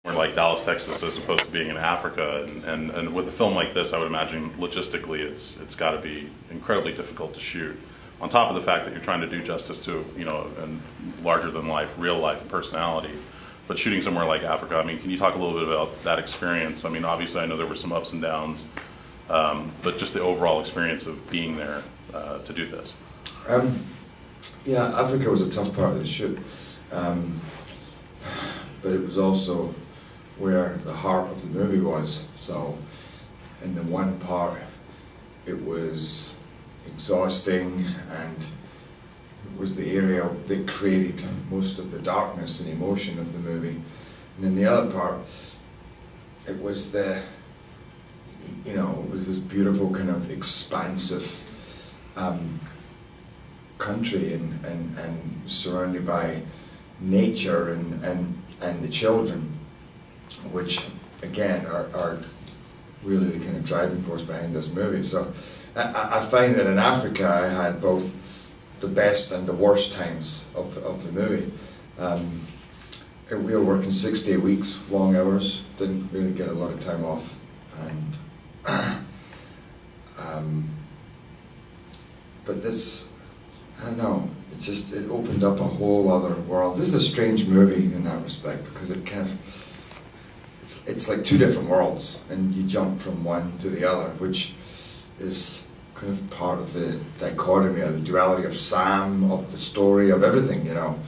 We're like Dallas, Texas, as opposed to being in Africa, and with a film like this, I would imagine logistically, it's got to be incredibly difficult to shoot. On top of the fact that you're trying to do justice to, you know, a larger than life, real life personality, but shooting somewhere like Africa, I mean, can you talk a little bit about that experience? I mean, obviously, I know there were some ups and downs, but just the overall experience of being there to do this. Yeah, Africa was a tough part of the shoot, but it was also where the heart of the movie was. So in the one part it was exhausting, and it was the area that created most of the darkness and emotion of the movie. And in the other part it was the, you know, it was this beautiful kind of expansive country and surrounded by nature and the children, which again are really the kind of driving force behind this movie. So I find that in Africa I had both the best and the worst times of the movie. We were working 6-day weeks, long hours, didn't really get a lot of time off, and but this, I don't know, it opened up a whole other world. This is a strange movie in that respect, because it kind of, it's like two different worlds, and you jump from one to the other, which is kind of part of the dichotomy or the duality of Sam, of the story, of everything, you know.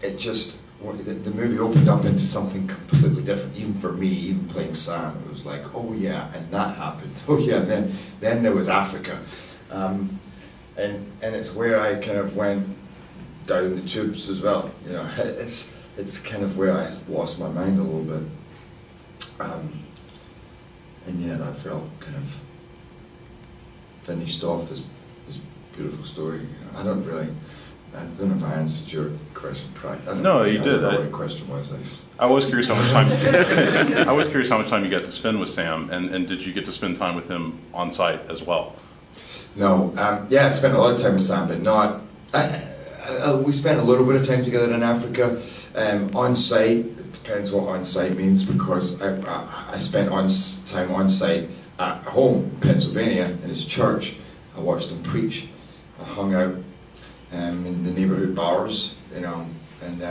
It just, the movie opened up into something completely different, even for me, even playing Sam. It was like, oh yeah, and that happened. Oh yeah, and then there was Africa. And it's where I kind of went down the tubes as well. You know, it's kind of where I lost my mind a little bit. And yet I felt kind of finished off this beautiful story. I don't know if I answered your question. No, you did. I don't know what the question was. I was curious how much time. I was curious how much time you got to spend with Sam, and did you get to spend time with him on site as well? No. Yeah, I spent a lot of time with Sam, but not. We spent a little bit of time together in Africa, on site. It depends what on site means, because I spent time on site at home in Pennsylvania in his church. I watched him preach. I hung out in the neighborhood bars, you know, and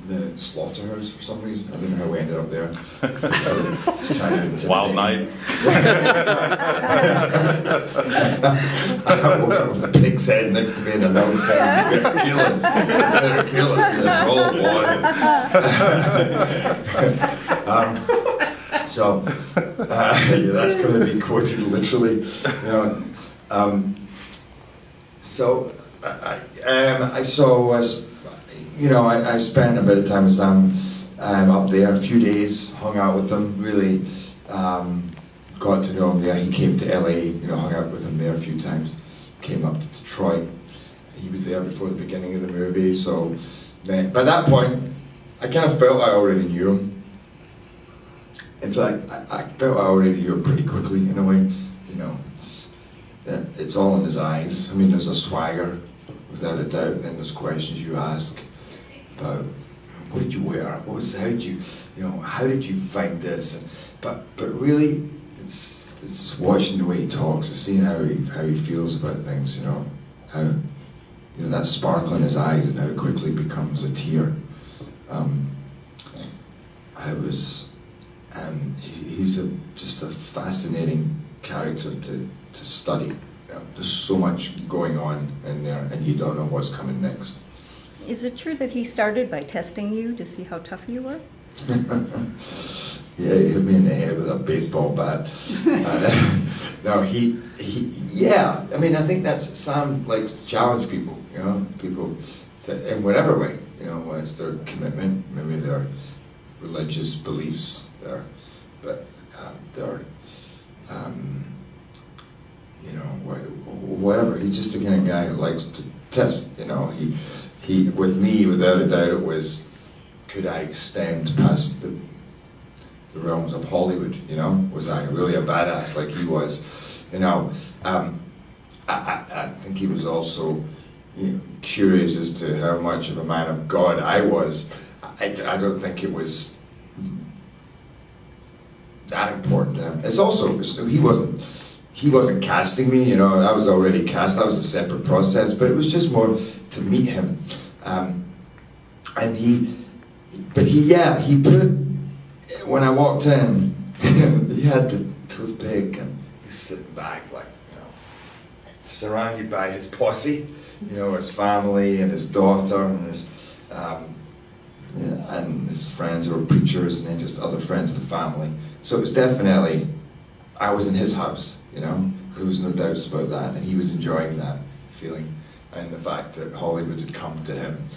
the slaughterhouse for some reason. I don't know how we ended up there. Just trying to wild night. I woke up with a pig's head next to me in the note saying, "You better kill him. You better kill him." So yeah, that's going to be quoted literally, you know. So I spent a bit of time with Sam up there, a few days, hung out with him, really got to know him there. He came to LA, you know, hung out with him there a few times, came up to Detroit. He was there before the beginning of the movie, so then, by that point, I kind of felt I already knew him. In fact, I felt I already knew him pretty quickly, in a way, you know. It's all in his eyes. I mean, there's a swagger, without a doubt, and there's questions you ask about what did you wear, how did you find this, but really, it's watching the way he talks, it's seeing how he feels about things, you know, how, you know, that sparkle in his eyes and how it quickly becomes a tear. He's just a fascinating character to study. You know, there's so much going on in there, and you don't know what's coming next. Is it true that he started by testing you to see how tough you were? Yeah, he hit me in the head with a baseball bat. No, yeah. I mean, I think Sam likes to challenge people. You know, people in whatever way. You know, whether it's their commitment, maybe their religious beliefs, but their you know, whatever. He's just the kind of guy who likes to test. You know, he with me, without a doubt, it was, could I extend past the realms of Hollywood? You know, was I really a badass like he was? You know, I think he was also curious as to how much of a man of God I was. I don't think it was that important to him. It's also, he wasn't casting me, you know, I was already cast, that was a separate process, but it was just more to meet him. And he put, when I walked in, he had the toothpick and he's sitting back like, you know, surrounded by his posse, you know, his family and his daughter and his friends who were preachers, and then just other friends of the family. So it was definitely, I was in his house, you know, there was no doubts about that, and he was enjoying that feeling and the fact that Hollywood had come to him.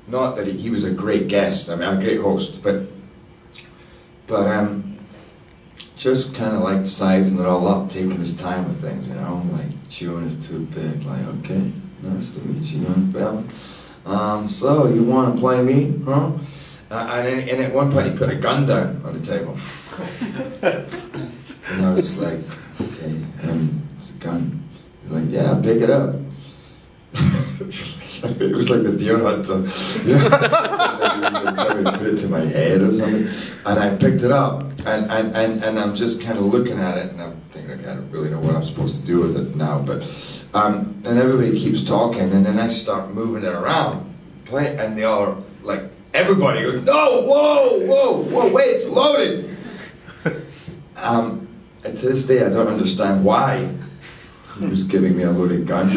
Not that he was a great guest, I mean, a great host, but just kind of like sizing it all up, taking his time with things, you know, like chewing his toothpick, like, okay, nice to meet you, young fella. So you want to play me, huh? And at one point he put a gun down on the table. And I was like, okay, it's a gun. He's like, yeah, pick it up. It was like the deer hunter. Somebody put it to my head or something. And I picked it up, and I'm just kind of looking at it, and I'm thinking, okay, I don't really know what I'm supposed to do with it now, but and everybody keeps talking, and then I start moving it around, and they all are like, everybody goes, no, whoa, wait, it's loaded. And to this day, I don't understand why he was giving me a loaded gun.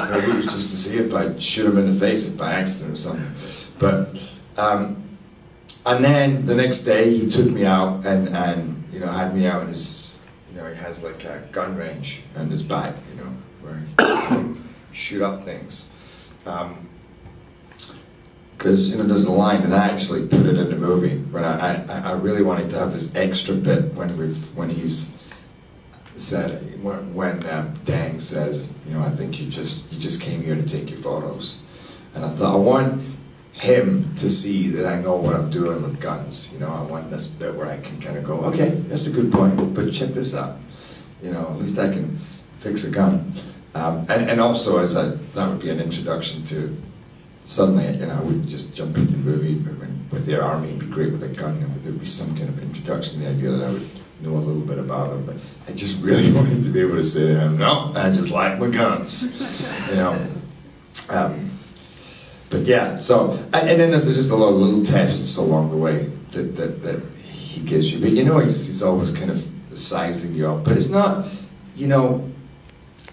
Maybe it was just to see if I'd shoot him in the face by accident or something. But and then the next day he took me out and you know, had me out in his, you know, he has like a gun range in his back, you know, where he shoot up things. Because, you know, there's a line, and I actually put it in the movie, when I really wanted to have this extra bit when he's said, when Dang says, you know, I think you just came here to take your photos. And I thought, I want him to see that I know what I'm doing with guns. You know, I want this bit where I can kind of go, okay, that's a good point, but check this out. You know, at least I can fix a gun. And also, that would be an introduction to, suddenly, you know, I wouldn't just jump into the movie, but with their army, it'd be great with a gun. There'd be some kind of introduction to the idea that I would know a little bit about him, but I just really wanted to be able to say to him, no, I just like my guns, you know. But yeah, so, and then there's just a lot of little tests along the way that he gives you. But you know, he's always kind of sizing you up. But it's not, you know,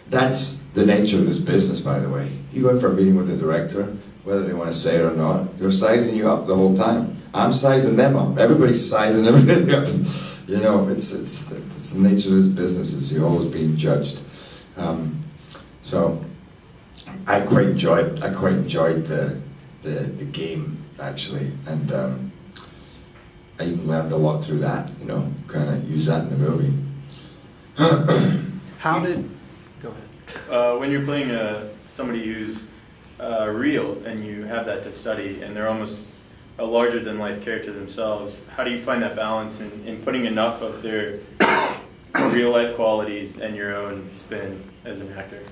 that's the nature of this business, by the way. You go in for a meeting with the director, whether they want to say it or not, they're sizing you up the whole time. I'm sizing them up. Everybody's sizing everybody up. You know, it's the nature of this business, is you're always being judged. So I quite enjoyed the game, actually, and I even learned a lot through that. You know, kind of use that in the movie. How did? Go ahead. When you're playing somebody who's real and you have that to study, and they're almost a larger-than-life character themselves, how do you find that balance in putting enough of their real-life qualities and your own spin as an actor?